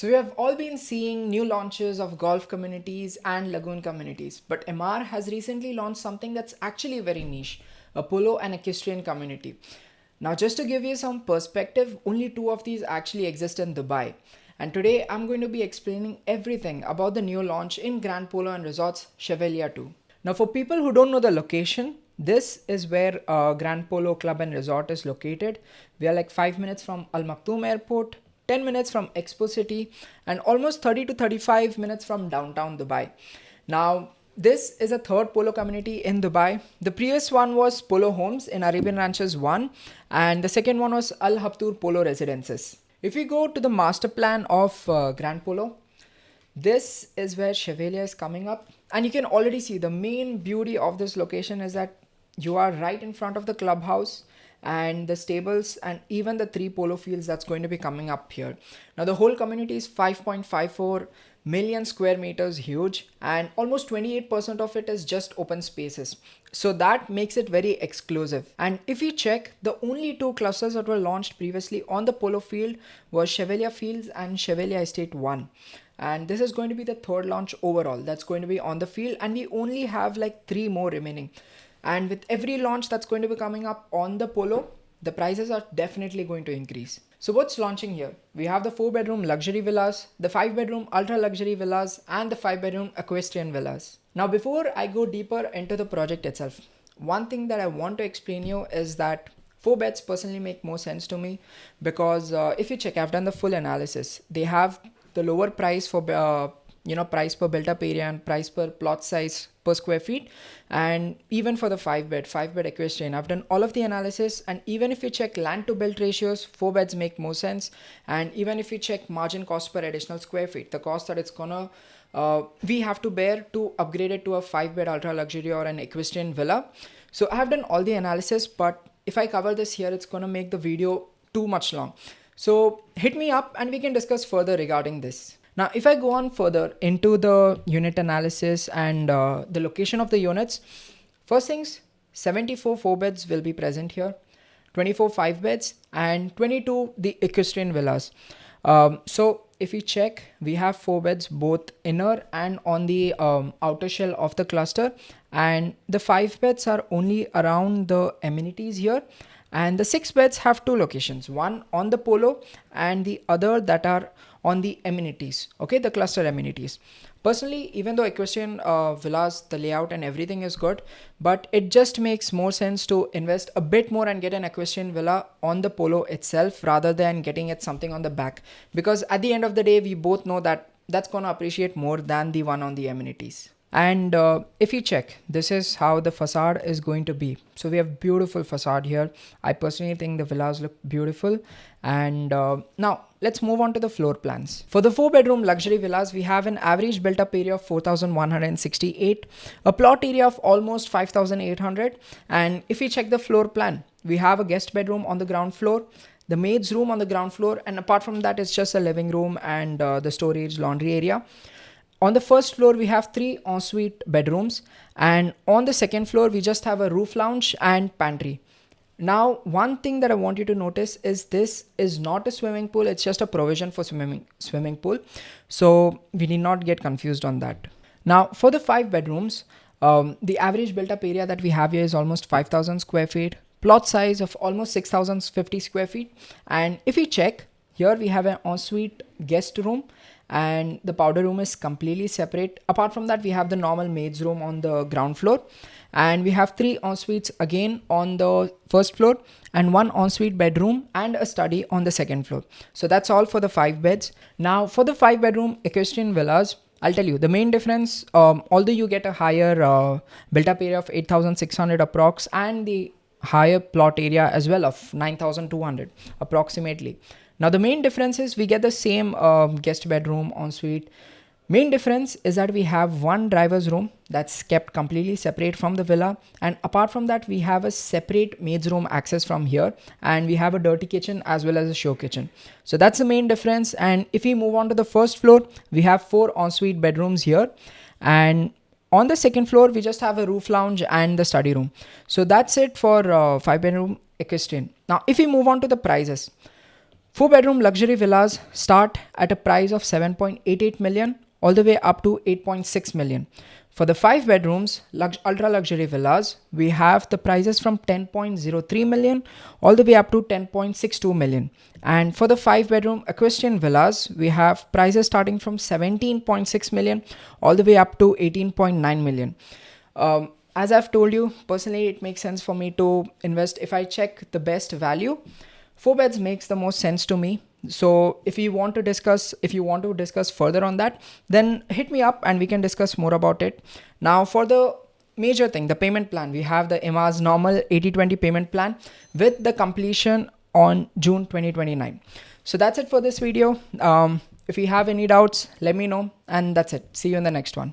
So we have all been seeing new launches of golf communities and lagoon communities, but Emaar has recently launched something that's actually very niche, a polo and equestrian community. Now, just to give you some perspective, only two of these actually exist in Dubai. And today I'm going to be explaining everything about the new launch in Grand Polo and Resorts Chevalia 2. Now, for people who don't know the location, this is where Grand Polo Club and Resort is located. We are like 5 minutes from Maktoum Airport, 10 minutes from Expo City, and almost 30 to 35 minutes from downtown Dubai. Now, this is a third polo community in Dubai. The previous one was Polo Homes in Arabian Ranches 1, and the second one was Al Habtoor Polo Residences. If we go to the master plan of Grand Polo, this is where Chevalia is coming up, and you can already see the main beauty of this location is that you are right in front of the clubhouse and the stables and even the three polo fields that's going to be coming up here. Now the whole community is 5.54 million square meters huge, and almost 28% of it is just open spaces. So that makes it very exclusive. And if you check, the only two clusters that were launched previously on the polo field were Chevalia Fields and Chevalia Estate 1. And this is going to be the third launch overall that's going to be on the field, and we only have like 3 more remaining. And with every launch that's going to be coming up on the polo, the prices are definitely going to increase. So what's launching here? We have the 4-bedroom luxury villas, the 5-bedroom ultra luxury villas, and the 5-bedroom equestrian villas. Now before I go deeper into the project itself, one thing that I want to explain you is that 4 beds personally make more sense to me, because if you check, I've done the full analysis. They have the lower price for price per built up area and price per plot size per square feet, and even for the 5-bed equestrian, I've done all of the analysis. And even if you check land to build ratios, 4 beds make more sense. And even if you check margin cost per additional square feet, the cost that it's gonna we have to bear to upgrade it to a 5-bed ultra luxury or an equestrian villa. So I have done all the analysis, but if I cover this here, it's gonna make the video too much long. So hit me up and we can discuss further regarding this. Now, if I go on further into the unit analysis and the location of the units, first things, 74 4 beds will be present here, 24 5 beds, and 22 the equestrian villas. So if we check, we have 4 beds both inner and on the outer shell of the cluster, and the 5 beds are only around the amenities here. And the 6 beds have 2 locations, one on the polo and the other that are on the amenities, okay, the cluster amenities. Personally, even though equestrian villas, the layout and everything is good, but it just makes more sense to invest a bit more and get an equestrian villa on the polo itself rather than getting it something on the back, because at the end of the day, we both know that that's going to appreciate more than the one on the amenities. And if you check, this is how the facade is going to be. So we have beautiful facade here. I personally think the villas look beautiful. And now let's move on to the floor plans. For the 4-bedroom luxury villas, we have an average built up area of 4,168, a plot area of almost 5,800. And if we check the floor plan, we have a guest bedroom on the ground floor, the maid's room on the ground floor, and apart from that, it's just a living room and the storage laundry area. On the first floor, we have 3 ensuite bedrooms, and on the second floor, we just have a roof lounge and pantry. Now, one thing that I want you to notice is this is not a swimming pool. It's just a provision for swimming pool. So we need not get confused on that. Now, for the 5 bedrooms, the average built up area that we have here is almost 5,000 square feet, plot size of almost 6,050 square feet. And if we check, here we have an ensuite guest room, and the powder room is completely separate. Apart from that, we have the normal maid's room on the ground floor, and we have 3 en-suites again on the first floor, and 1 ensuite bedroom and a study on the second floor. So that's all for the 5 beds. Now for the 5-bedroom equestrian villas, I'll tell you the main difference. Although you get a higher built up area of 8,600 approx, and the higher plot area as well of 9,200 approximately. Now the main difference is we get the same guest bedroom ensuite. Main difference is that we have 1 driver's room that's kept completely separate from the villa, and apart from that, we have a separate maid's room access from here, and we have a dirty kitchen as well as a show kitchen. So that's the main difference. And if we move on to the first floor, we have 4 ensuite bedrooms here, and on the second floor, we just have a roof lounge and the study room. So that's it for 5-bedroom equestrian. Now if we move on to the prices, 4-bedroom luxury villas start at a price of 7.88 million all the way up to 8.6 million. For the 5 bedrooms ultra luxury villas, we have the prices from 10.03 million all the way up to 10.62 million. And for the 5 bedroom equestrian villas, we have prices starting from 17.6 million all the way up to 18.9 million. As I've told you, personally, it makes sense for me to invest if I check the best value. 4 beds makes the most sense to me. So if you want to discuss further on that, then hit me up and we can discuss more about it. Now for the major thing, the payment plan, we have the Emaar's normal 80/20 payment plan with the completion on June 2029. So that's it for this video. If you have any doubts, let me know, and that's it. See you in the next one.